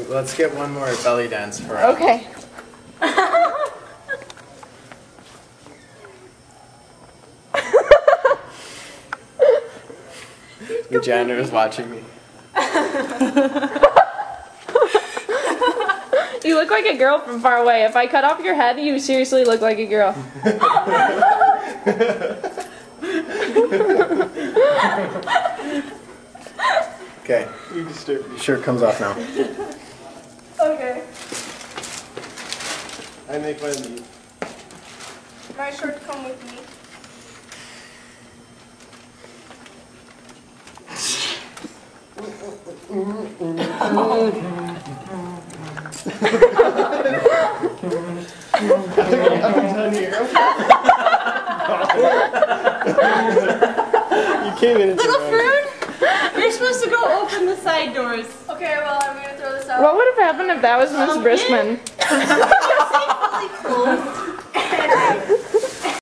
let's get one more belly dance for her. Okay. The janitor is watching me. You look like a girl from far away. If I cut off your head, you seriously look like a girl. Okay. Your shirt comes off now. Okay. I make fun of you. My shirt come with me. I'm done here. You came in. Little Fern, you're supposed to go open the side doors. Okay, well, I'm gonna throw this out. What would have happened if that was Miss Briskman? Safely closed.